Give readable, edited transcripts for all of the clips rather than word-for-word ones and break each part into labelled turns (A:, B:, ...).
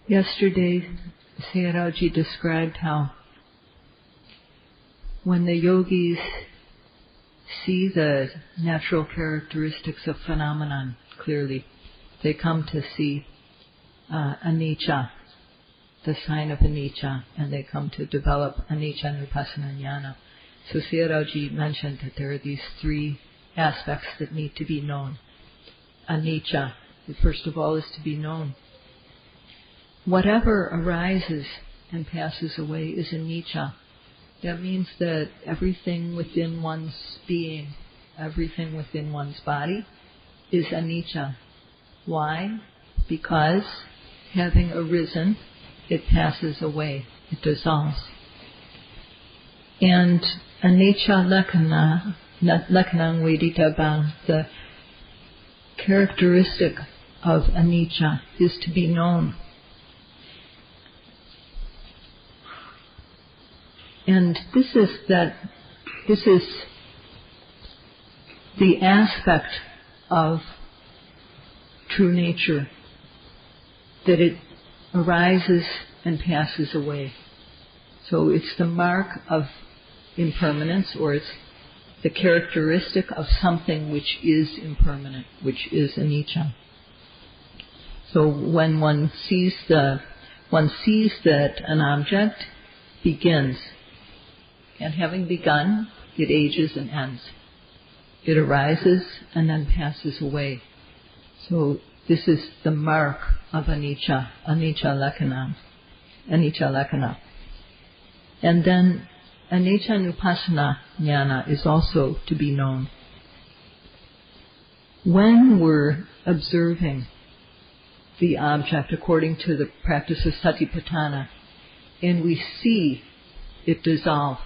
A: Yesterday, Sayadaw described how when the yogis see the natural characteristics of phenomenon clearly, they come to see anicca, the sign of anicca, and they come to develop anicca nupassana jnana. So Sayadaw mentioned that there are these three aspects that need to be known. Anicca, first of all, is to be known. Whatever arises and passes away is anicca. That means that everything within one's being, everything within one's body is anicca. Why? Because having arisen, it passes away, it dissolves. And anicca lakkhana, lakkhanang vedita bang, the characteristic of anicca is to be known. And this is the aspect of true nature, that it arises and passes away. So it's the mark of impermanence, or it's the characteristic of something which is impermanent, which is anicca. So when one sees that an object begins, and having begun, it ages and ends. It arises and then passes away. So this is the mark of anicca, anicca lakkhana. And then anicca nupassana jnana is also to be known. When we're observing the object according to the practice of satipatthana, and we see it dissolve,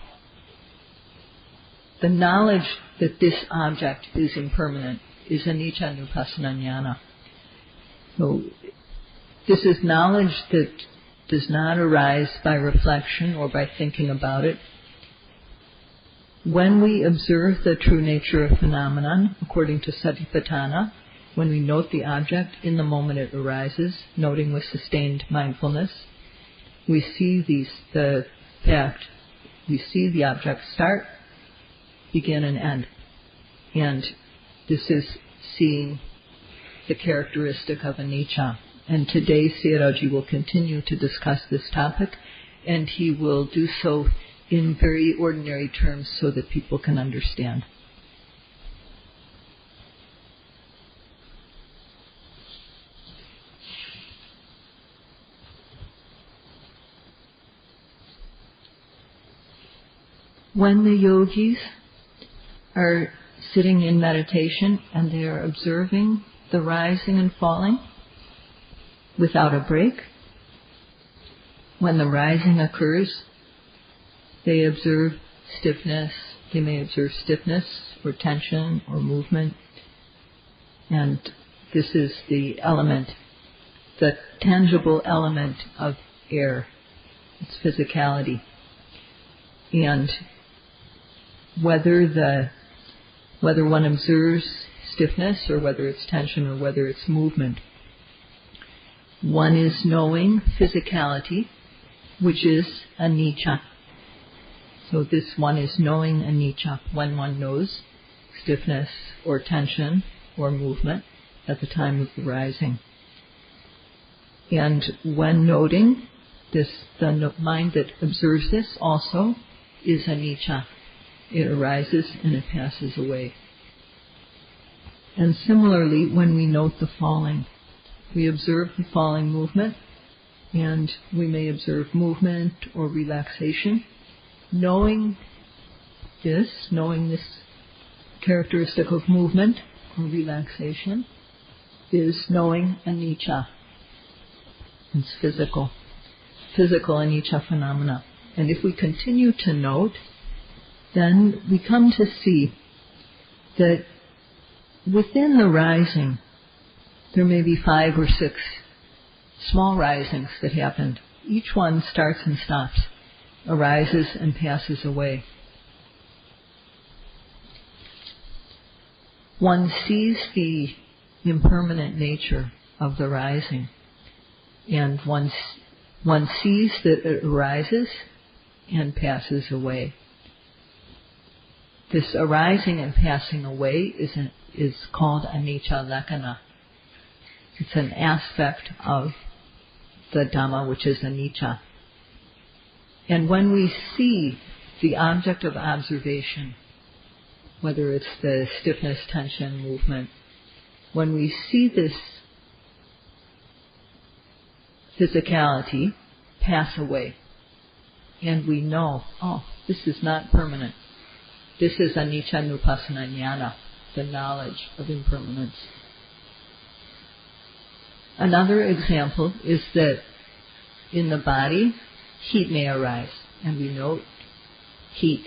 A: the knowledge that this object is impermanent is anicca nupassana jnana. So this is knowledge that does not arise by reflection or by thinking about it. When we observe the true nature of phenomenon according to satipatthana, when we note the object in the moment it arises, noting with sustained mindfulness, we see the object start, begin and end. And this is seeing the characteristic of anicca. And today Sayadaw will continue to discuss this topic, and he will do so in very ordinary terms so that people can understand. When the yogis are sitting in meditation and they are observing the rising and falling without a break, when the rising occurs, they observe stiffness. They may observe stiffness or tension or movement. And this is the element, the tangible element of air. It's physicality. And whether one observes stiffness or whether it's tension or whether it's movement, one is knowing physicality, which is anicca. So this one is knowing anicca when one knows stiffness or tension or movement at the time of the rising. And when noting this, the mind that observes this also is anicca. It arises and it passes away. And similarly, when we note the falling, we observe the falling movement, and we may observe movement or relaxation. Knowing this characteristic of movement or relaxation is knowing anicca. It's physical anicca phenomena. And if we continue to note, then we come to see that within the rising, there may be 5 or 6 small risings that happened. Each one starts and stops, arises and passes away. One sees the impermanent nature of the rising. And one sees that it arises and passes away. This arising and passing away is called anicca lakkhana. It's an aspect of the Dhamma, which is anicca. And when we see the object of observation, whether it's the stiffness, tension, movement, when we see this physicality pass away, and we know, oh, this is not permanent. This is anicca nupassana jnana, the knowledge of impermanence. Another example is that in the body, heat may arise, and we note heat.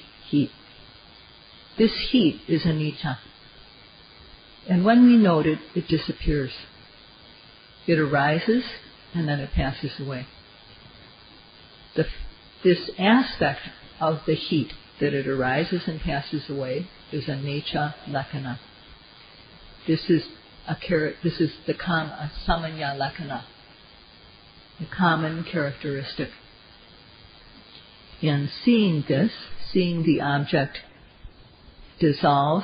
A: This heat is anicca. And when we note it, it disappears. It arises, and then it passes away. This aspect of the heat, that it arises and passes away, is anicca lakkhana. This is the samanya lakkhana, the common characteristic. And seeing this, seeing the object dissolve,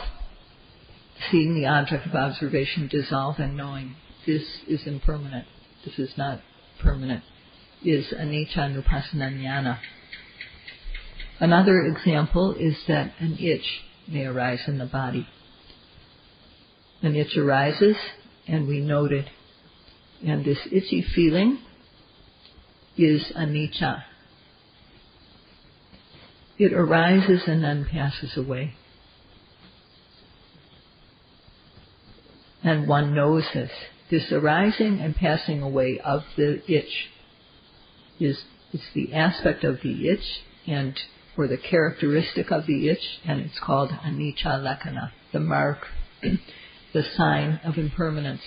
A: seeing the object of observation dissolve, and knowing this is impermanent, this is not permanent, is anicca nupassana jnana. Another example is that an itch may arise in the body. An itch arises, and we note it. And this itchy feeling is anicca. It arises and then passes away. And one knows this. This arising and passing away of the itch it's the aspect of the itch, or the characteristic of the itch, and it's called anicca lakkhana, the mark, the sign of impermanence.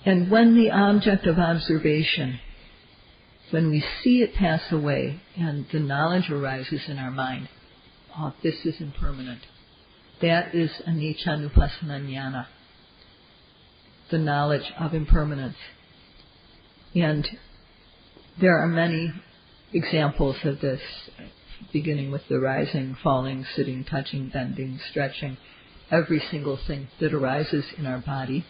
A: And when the object of observation, when we see it pass away and the knowledge arises in our mind, oh, this is impermanent, that is anicca nupassana jnana, the knowledge of impermanence. And there are many examples of this, beginning with the rising, falling, sitting, touching, bending, stretching, every single thing that arises in our body,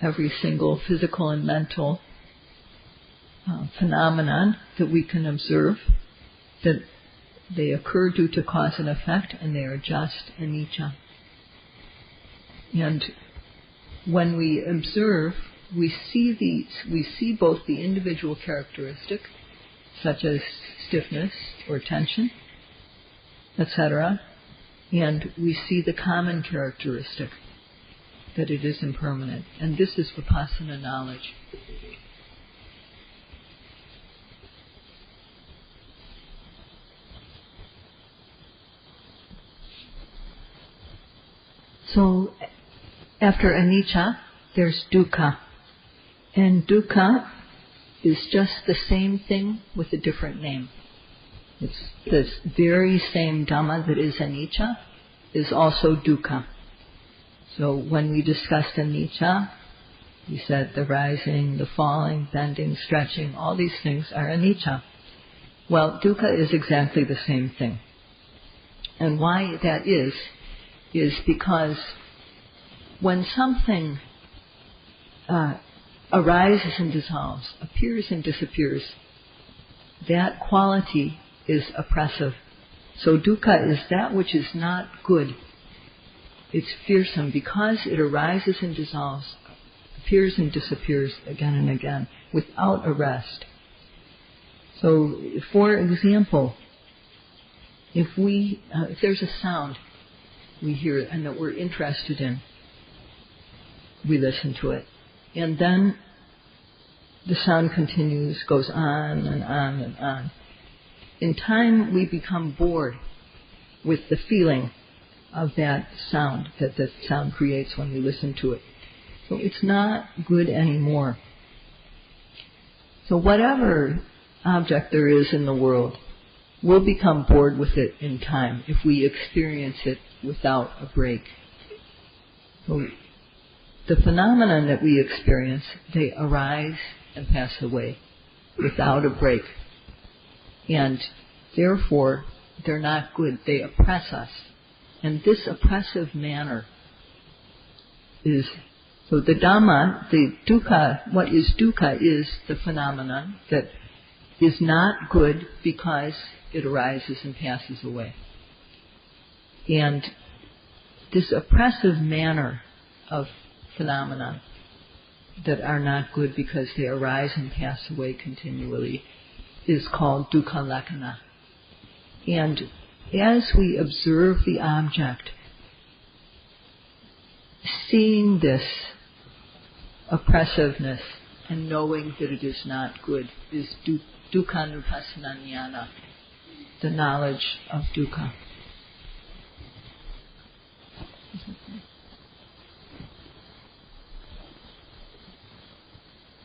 A: every single physical and mental phenomenon that we can observe, that they occur due to cause and effect, and they are just anicca. And when we observe, we see both the individual characteristic, such as stiffness or tension, etc., and we see the common characteristic, that it is impermanent. And this is Vipassana knowledge. So, after anicca, there's dukkha. And dukkha is just the same thing with a different name. It's this very same Dhamma that is anicca is also dukkha. So when we discussed anicca, we said the rising, the falling, bending, stretching, all these things are anicca. Well, dukkha is exactly the same thing. And why that is because when something arises and dissolves, appears and disappears, that quality is oppressive. So dukkha is that which is not good. It's fearsome because it arises and dissolves, appears and disappears again and again without arrest. So, for example, if there's a sound we hear and that we're interested in, we listen to it. And then the sound continues, goes on and on and on. In time, we become bored with the feeling of that sound that the sound creates when we listen to it. So it's not good anymore. So whatever object there is in the world, we'll become bored with it in time if we experience it without a break. So the phenomenon that we experience, they arise and pass away without a break. And therefore, they're not good. They oppress us. And this oppressive manner is, so the Dhamma, the dukkha, what is dukkha is the phenomenon that is not good because it arises and passes away. And this oppressive manner of phenomena that are not good because they arise and pass away continually is called dukkha lakkhana. And as we observe the object, seeing this oppressiveness and knowing that it is not good is dukkhanupassana jnana, the knowledge of dukkha.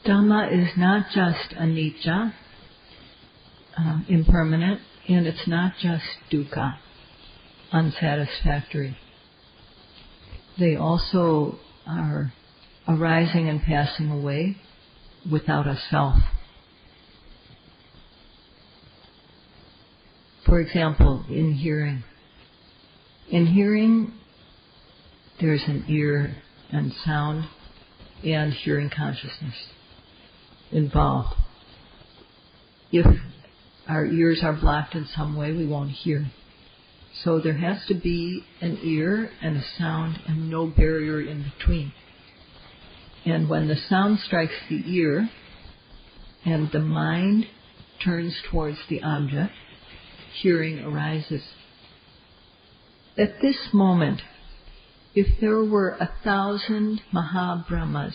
A: Dhamma is not just anicca, impermanent, and it's not just dukkha, unsatisfactory. They also are arising and passing away without a self. For example, in hearing. In hearing, there's an ear and sound and hearing consciousness involved. If our ears are blocked in some way, we won't hear. So there has to be an ear and a sound and no barrier in between. And when the sound strikes the ear and the mind turns towards the object, hearing arises. At this moment, if there were 1,000 Mahabrahmas,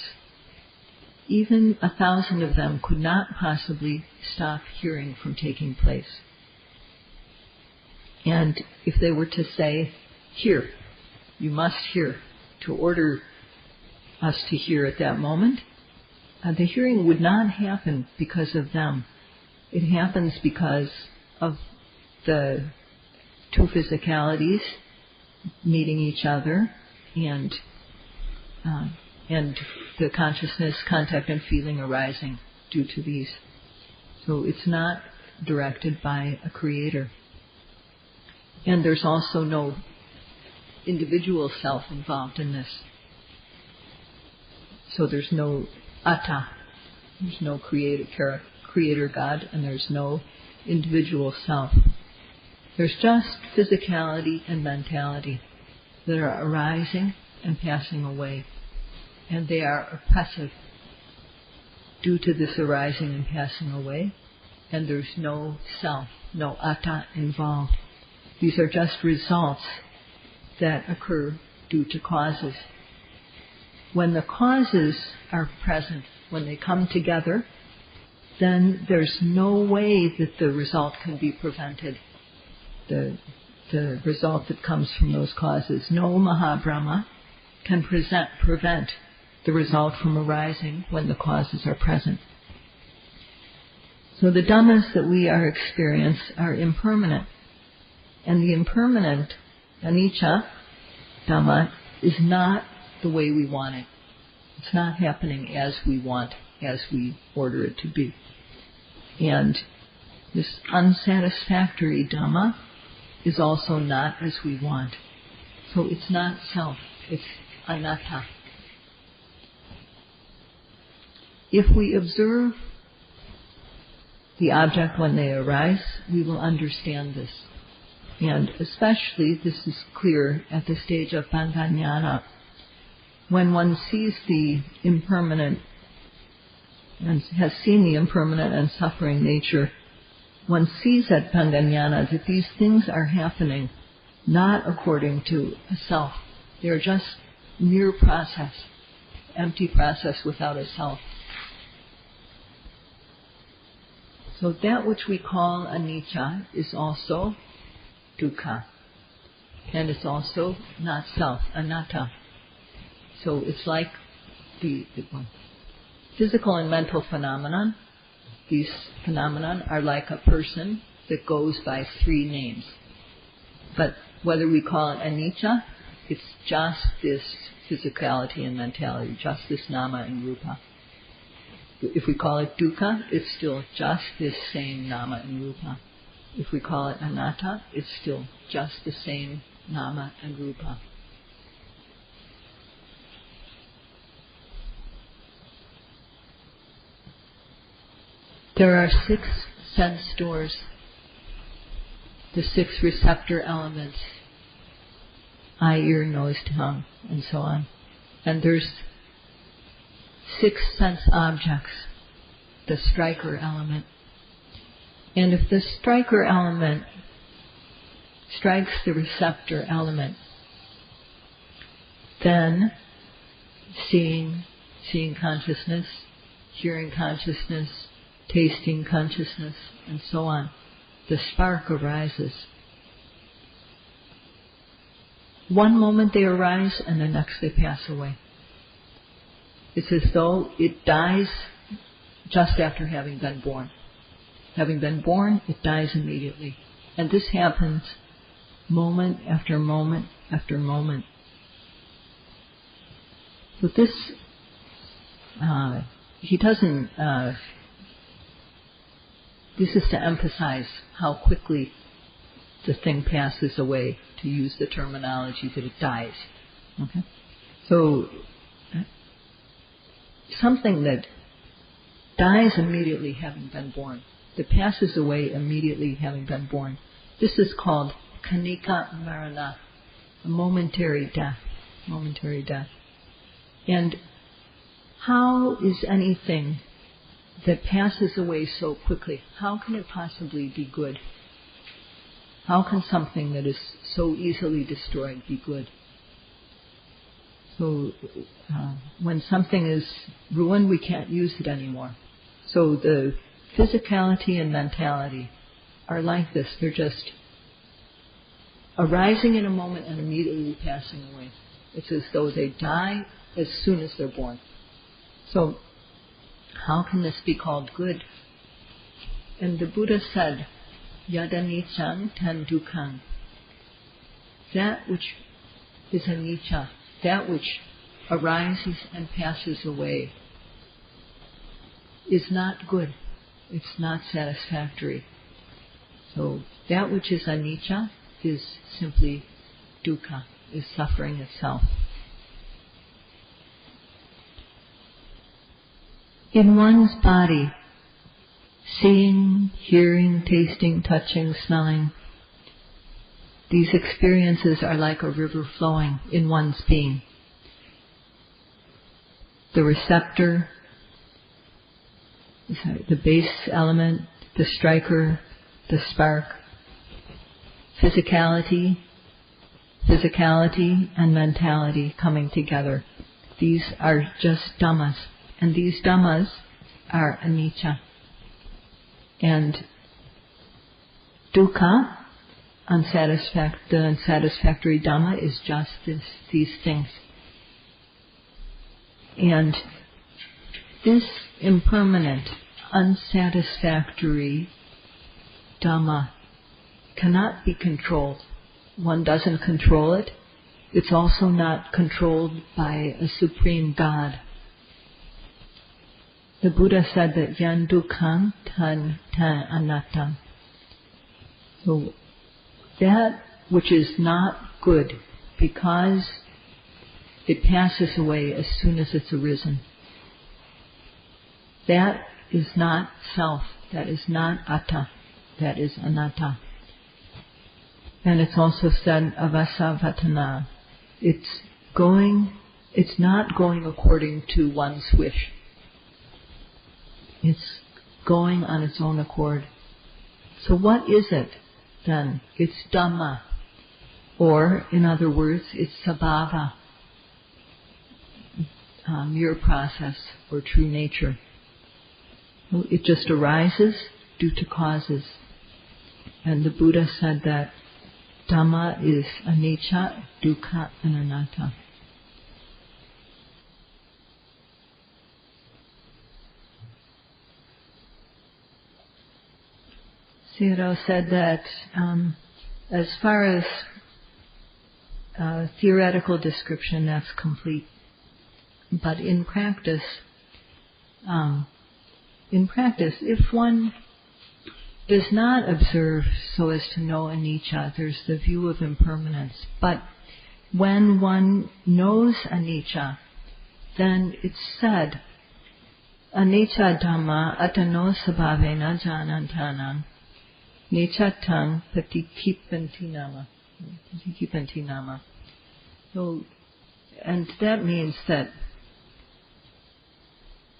A: even 1,000 of them could not possibly stop hearing from taking place. And if they were to say, hear, you must hear, to order us to hear at that moment, the hearing would not happen because of them. It happens because of the two physicalities meeting each other and the consciousness, contact, and feeling arising due to these. So it's not directed by a creator. And there's also no individual self involved in this. So there's no atta, there's no creator God, and there's no individual self. There's just physicality and mentality that are arising and passing away. And they are oppressive due to this arising and passing away. And there's no self, no atta involved. These are just results that occur due to causes. When the causes are present, when they come together, then there's no way that the result can be prevented. The result that comes from those causes. No Mahabrahma can prevent the result from arising when the causes are present. So the dhammas that we are experiencing are impermanent. And the impermanent, anicca, Dhamma, is not the way we want it. It's not happening as we want, as we order it to be. And this unsatisfactory Dhamma is also not as we want. So it's not self, it's anatta. If we observe the object when they arise, we will understand this. And especially this is clear at the stage of Paṇḍitā. When one sees the impermanent and has seen the impermanent and suffering nature, one sees at Paṇḍitā that these things are happening not according to a self. They are just mere process, empty process without a self. So that which we call anicca is also dukkha. And it's also not self, anatta. So it's like the physical and mental phenomenon. These phenomenon are like a person that goes by three names. But whether we call it anicca It's just this physicality and mentality, just this nama and rupa. If we call it dukkha, it's still just this same nama and rupa. If we call it anatta, it's still just the same nama and rupa. There are 6 sense doors, the 6 receptor elements, eye, ear, nose, tongue, and so on. And there's 6 sense objects, the striker element. And if the striker element strikes the receptor element, then seeing consciousness, hearing consciousness, tasting consciousness, and so on, the spark arises. One moment they arise and the next they pass away. It's as though it dies just after having been born. Having been born, it dies immediately. And this happens moment after moment after moment. So this, this is to emphasize how quickly the thing passes away, to use the terminology that it dies. Okay? So, something that dies immediately having been born, that passes away immediately having been born, this is called kanika marana, a momentary death. Momentary death. And how is anything that passes away so quickly, how can it possibly be good? How can something that is so easily destroyed be good? So when something is ruined, we can't use it anymore. So the physicality and mentality are like this. They're just arising in a moment and immediately passing away. It's as though they die as soon as they're born. So how can this be called good? And the Buddha said, Yadanicang tan dukkhaṃ. That which is anicca, that which arises and passes away, is not good. It's not satisfactory. So that which is anicca is simply dukkha, is suffering itself. In one's body, seeing, hearing, tasting, touching, smelling, these experiences are like a river flowing in one's being. The receptor, the base element, the striker, the spark, physicality and mentality coming together. These are just dhammas. And these dhammas are anicca. And dukkha, the unsatisfactory dhamma, is just these things. And this impermanent, unsatisfactory dhamma cannot be controlled. One doesn't control it. It's also not controlled by a supreme God. The Buddha said that yan dukkham tan anattam. So that which is not good, because it passes away as soon as it's arisen, that is not self, that is not atta, that is anatta. And it's also said avasavatana. It's not going according to one's wish. It's going on its own accord. So what is it then? It's Dhamma. Or, in other words, it's sabhava, mere process or true nature. It just arises due to causes. And the Buddha said that Dhamma is anicca, dukkha, and anatta. Sayadaw said that as far as theoretical description, that's complete. But in practice, if one does not observe so as to know anicca, there's the view of impermanence. But when one knows anicca, then it's said, anicca dhamma atano sabhavena janantanam niccatang patikipanti nama. So, and that means that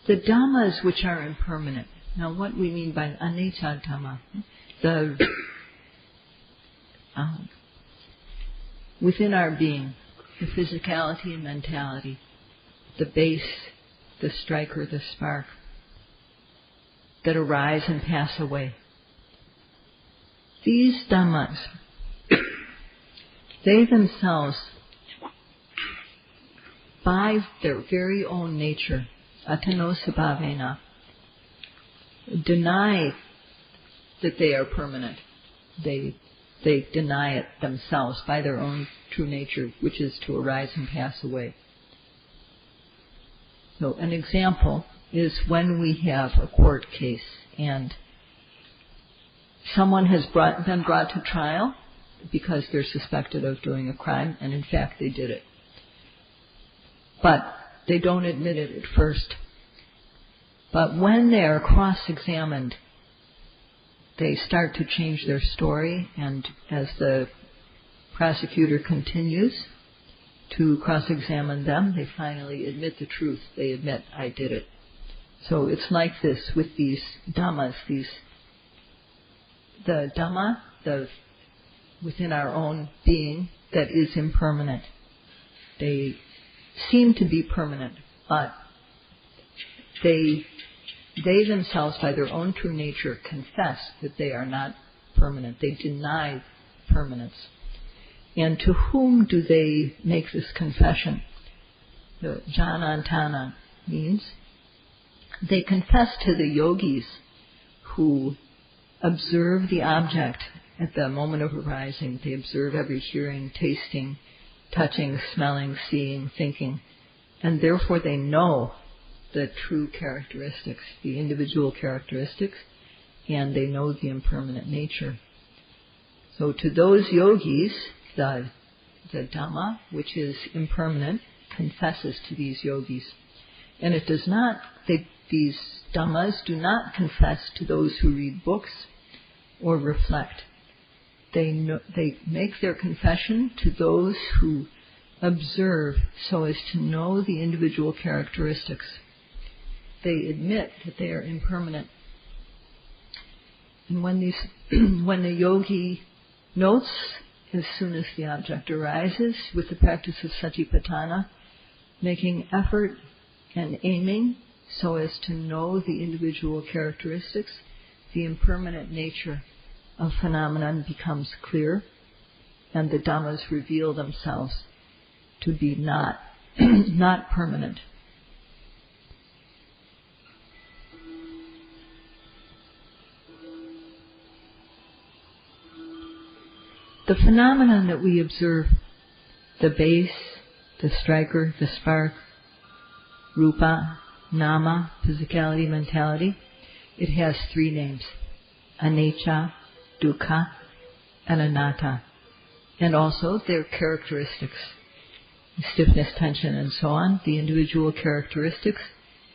A: the dhammas which are impermanent. Now, what we mean by anicca dhamma, within our being, the physicality and mentality, the base, the striker, the spark, that arise and pass away. These dhammas, they themselves, by their very own nature, atano sabhavena, deny that they are permanent. They deny it themselves by their own true nature, which is to arise and pass away. So an example is when we have a court case and someone has been brought to trial because they're suspected of doing a crime, and in fact they did it. But they don't admit it at first. But when they are cross-examined, they start to change their story, and as the prosecutor continues to cross-examine them, they finally admit the truth. They admit, I did it. So it's like this with these dhammas, the dhamma, within our own being that is impermanent. They seem to be permanent, but they themselves, by their own true nature, confess that they are not permanent. They deny permanence. And to whom do they make this confession? The janantana means they confess to the yogis who observe the object at the moment of arising. They observe every hearing, tasting, touching, smelling, seeing, thinking, and therefore they know the true characteristics, the individual characteristics, and they know the impermanent nature. So to those yogis, the Dhamma, which is impermanent, confesses to these yogis. And it does not, these Dhammas do not confess to those who read books or reflect. They make their confession to those who observe so as to know the individual characteristics. They admit that they are impermanent. And when the yogi notes, as soon as the object arises, with the practice of satipatthana, making effort and aiming so as to know the individual characteristics, the impermanent nature of phenomenon becomes clear, and the dhammas reveal themselves to be not permanent. The phenomenon that we observe, the base, the striker, the spark, rupa, nama, physicality, mentality, it has three names: anicca, dukkha, and anatta. And also their characteristics, stiffness, tension, and so on, the individual characteristics,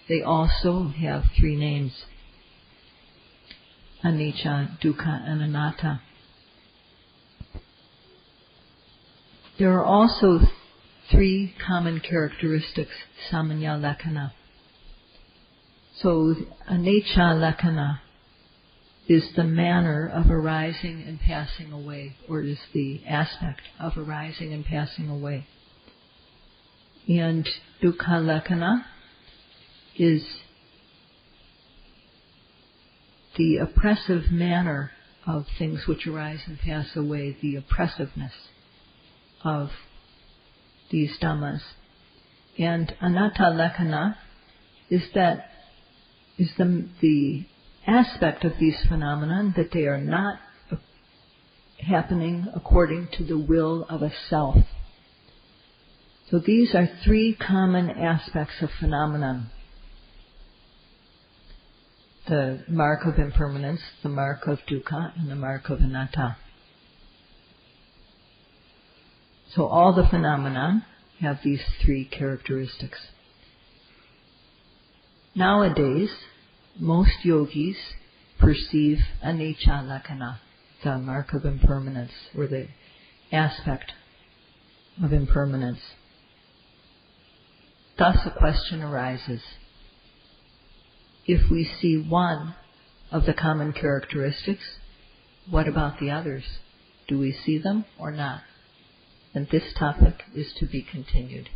A: they also have three names: anicca, dukkha, and anatta. There are also three common characteristics, samanya lakkhana. So anicca lakkhana is the manner of arising and passing away, or is the aspect of arising and passing away. And dukkha lakkhana is the oppressive manner of things which arise and pass away, the oppressiveness of these dhammas. And anatta lakkhana is the aspect of these phenomena that they are not happening according to the will of a self. So these are three common aspects of phenomenon. The mark of impermanence, the mark of dukkha, and the mark of anatta. So all the phenomena have these three characteristics. Nowadays, most yogis perceive anicca lakkhana, the mark of impermanence, or the aspect of impermanence. Thus a question arises. If we see one of the common characteristics, what about the others? Do we see them or not? And this topic is to be continued.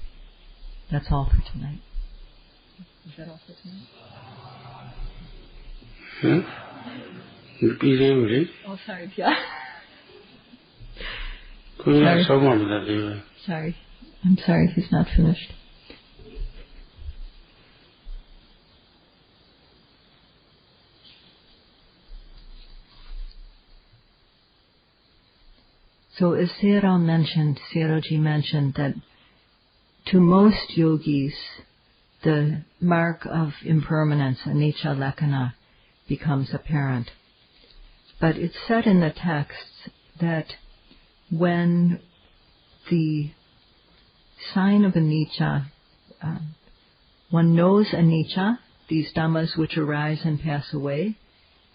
A: That's all for tonight. Is that all for tonight? Oh, sorry, Pia. Sorry. I'm sorry, he's not finished. So as Sayadaw mentioned that to most yogis, the mark of impermanence, anicca lakkhana, becomes apparent. But it's said in the texts that when the sign of anicca, one knows anicca, these dhammas which arise and pass away,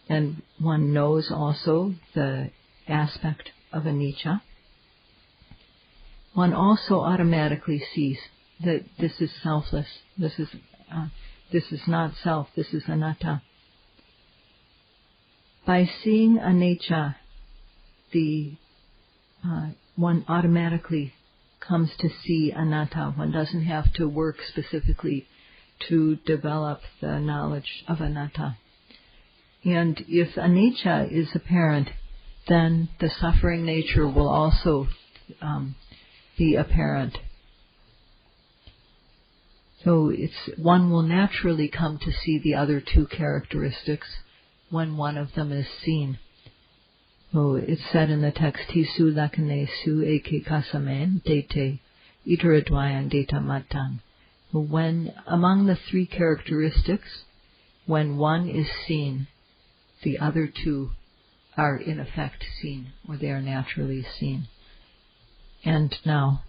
A: and one knows also the aspect of anicca, one also automatically sees that this is selfless, this is not self, this is anatta. By seeing anicca, one automatically comes to see anatta. One doesn't have to work specifically to develop the knowledge of anatta. And if anicca is apparent, then the suffering nature will also be apparent. So one will naturally come to see the other two characteristics when one of them is seen. So it's said in the text, Tisu lakkhane su eke kasame dete itaradwayan deta matan. When among the three characteristics, when one is seen, the other two are in effect seen, or they are naturally seen. And now,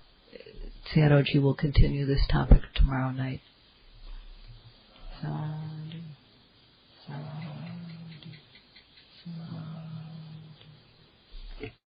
A: Sayadaw will continue this topic tomorrow night.